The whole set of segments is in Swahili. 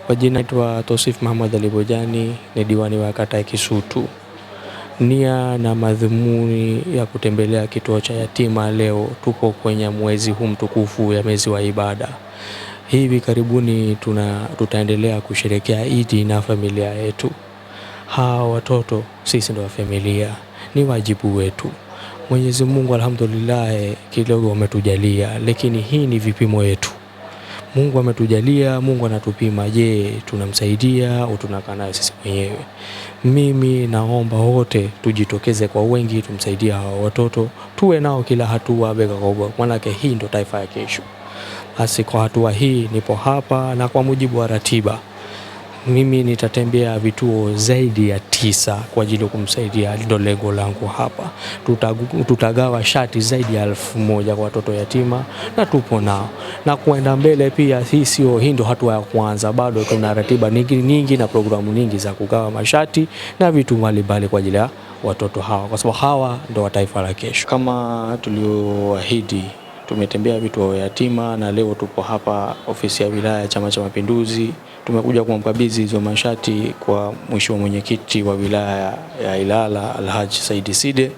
Kwa jina naitwa Tosif Muhammad Ali Bojani, ni diwani wa kata ya Kisutu. Nia na madhumuni ya kutembelea kituo cha yatima leo, tupo kwenye mwezi huu mtukufu ya mwezi wa ibada. Hivi karibuni tutaendelea kusherehekea Idi na familia yetu. Hawa watoto sisi ndio familia, ni wajibu wetu. Mwenyezi Mungu alhamdulillah kidogo ametujalia, lakini hii ni vipimo yetu. Mungu ametujalia, Mungu anatupima. Je, tunamsaidia au tunakaa naye sisi wenyewe? Mimi naomba wote tujitokeze kwa wengi, tumsaidie hawa watoto, tuwe nao kila hatua bega kwa bega, maana hii ndio taifa ya kesho. Basi kwa hatua hii nipo hapa, na kwa mujibu wa ratiba mimi nitatembea vituo zaidi ya 9 kwa ajili ya kumsaidia. Ndio lengo langu hapa. Tutagawa shati zaidi ya 1000 kwa watoto yatima, na tupo nao na kuenda mbele pia. Hii ndio hatua ya kwanza, bado kuna ratiba nyingi na programu nyingi za kugawa mashati na vitu mbalimbali kwa ajili ya watoto hawa, kwa sababu hawa ndio taifa la kesho. Kama tulioahidi, tumetembea vituo vya yatima na leo tupo hapa ofisi ya wilaya ya Chama cha Mapinduzi. Tumekuja kumkabidhi hizo mashati kwa mheshimiwa mwenyekiti wa wilaya ya Ilala Alhaji Said Side,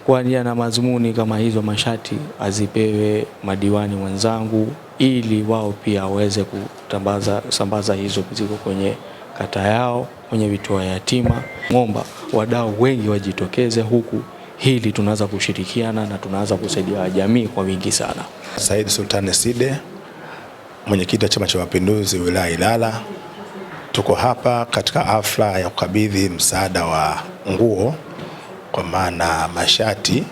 kwa nia na mazumuni kama hizo mashati azipewe madiwani wenzangu, ili wao pia waweze kusambaza hizo mizigo kwenye kata yao, kwenye vituo vya yatima. Ngomba wadau wengi wajitokeze huku, hili tunaanza kushirikiana na tunaanza kusaidia jamii kwa wingi sana. Said Sultan Side, mwenyekiti wa Chama cha Mapinduzi wilaya Ilala. Tuko hapa katika hafla ya kukabidhi msaada wa nguo, kwa maana mashati,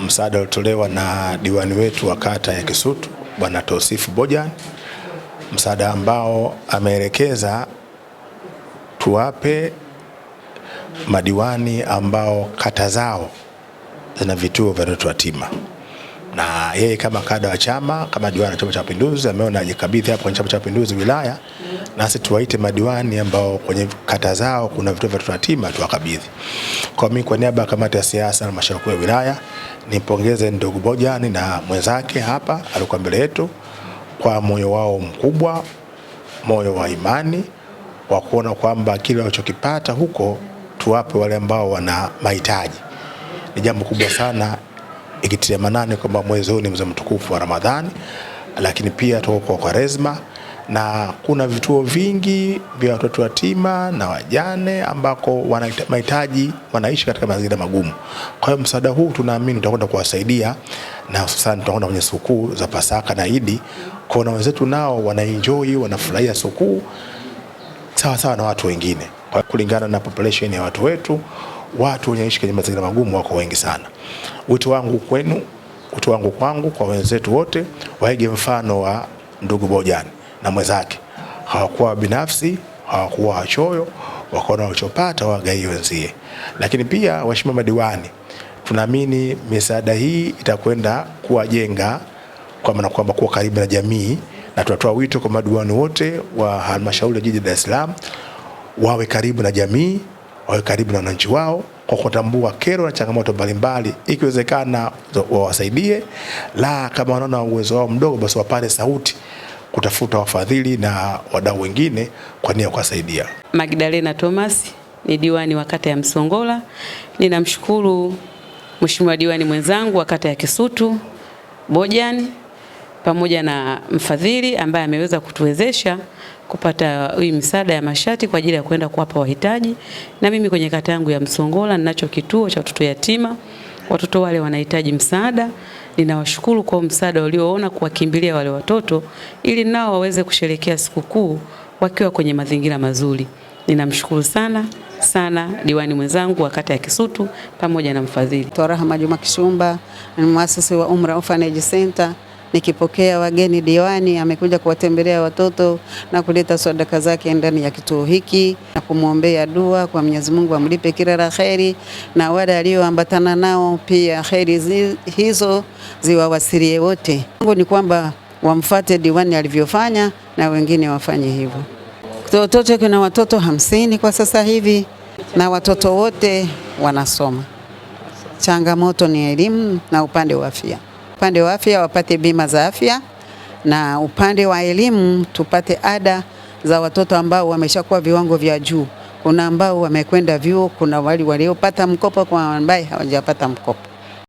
msaada uliotolewa na diwani wetu wa kata ya Kisutu Bwana Tosif Bojani, msaada ambao ameelekeza tuwape madiwani ambao kata zao zina vituo vya watoto yatima. Na yeye kama kada wa chama, kama diwani wa Chama cha Mapinduzi, ameona ajikabidhi hapo kwenye Chama cha Mapinduzi wilaya, nasi tuwaite madiwani ambao kwenye kata zao kuna vituo vya watoto yatima tuwakabidhi. Kwa mimi kwa niaba ya kamati ya siasa na halmashauri ya wilaya, nimpongeze ndugu Bojani na mwenzake hapa alikuwa mbele yetu kwa moyo wao mkubwa, moyo wa imani wa kuona kwamba kile walichokipata huko tuwape wale ambao wana mahitaji. Ni jambo kubwa sana, ikitilia manane kwamba mwezi huu ni mwezi mtukufu wa Ramadhani, lakini pia tuko kwa Kwaresma, na kuna vituo vingi vya watoto yatima na wajane ambako wana mahitaji, wanaishi katika mazingira magumu. Kwa hiyo msaada huu tunaamini utakwenda kuwasaidia, na hususan tutakwenda kwenye sikukuu za Pasaka na Idi, kwa na wenzetu nao wanaenjoy, wanafurahia sikukuu sawa na watu wengine. Kwa kulingana na population ya watu wetu, watu wanaishi kwenye mazingira magumu wako wengi sana. Wito wangu kwenu, wito wangu kwangu, kwa wenzetu wote, waige mfano wa ndugu Bojani na mwenzake. Hawakuwa binafsi, hawakuwa wachoyo, wakaona walichopata wagaie wenzie. Lakini pia waheshimiwa madiwani, tunaamini misaada hii itakwenda kuwajenga, kwa maana kwamba kuwa karibu na jamii, na tunatoa wito kwa madiwani wote wa halmashauri ya jiji Dar es Salaam wawe karibu na jamii, wawe karibu na wananchi wao, kwa kutambua kero na changamoto mbalimbali, ikiwezekana wawasaidie, la kama wanaona uwezo wao mdogo basi wapate sauti kutafuta wafadhili na wadau wengine kwa nia ya kuwasaidia. Magdalena Thomas ni diwani wa kata ya Msongola. Ninamshukuru mheshimiwa diwani mwenzangu wa kata ya Kisutu Bojani, pamoja na mfadhili ambaye ameweza kutuwezesha kupata hii msaada ya mashati kwa ajili ya kwenda kuwapa wahitaji. Na mimi kwenye kata yangu ya Msongola ninacho kituo cha watoto yatima, watoto wale wanahitaji msaada. Ninawashukuru kwa msaada walioona kuwakimbilia wale watoto, ili nao waweze kusherehekea sikukuu wakiwa kwenye mazingira mazuri. Ninamshukuru sana diwani mwenzangu wa kata ya Kisutu pamoja na mfadhili. Rahma Juma Kishumba ni muasisi wa Umra Orphanage Center. Nikipokea wageni, diwani amekuja kuwatembelea watoto na kuleta sadaka zake ndani ya kituo hiki, na kumwombea dua kwa Mwenyezi Mungu amlipe kila la kheri, na wale alioambatana nao pia kheri hizo ziwawasilie wote. Mungu ni kwamba wamfuate diwani alivyofanya na wengine wafanye hivyo. Kituo chetu kuna watoto 50 kwa sasa hivi, na watoto wote wanasoma. Changamoto ni elimu na upande wa afya. Upande wa afya wapate bima za afya, na upande wa elimu tupate ada za watoto ambao wameshakuwa viwango vya juu. Kuna ambao wamekwenda vyuo, kuna wale waliopata mkopo, kwa ambaye hawajapata mkopo.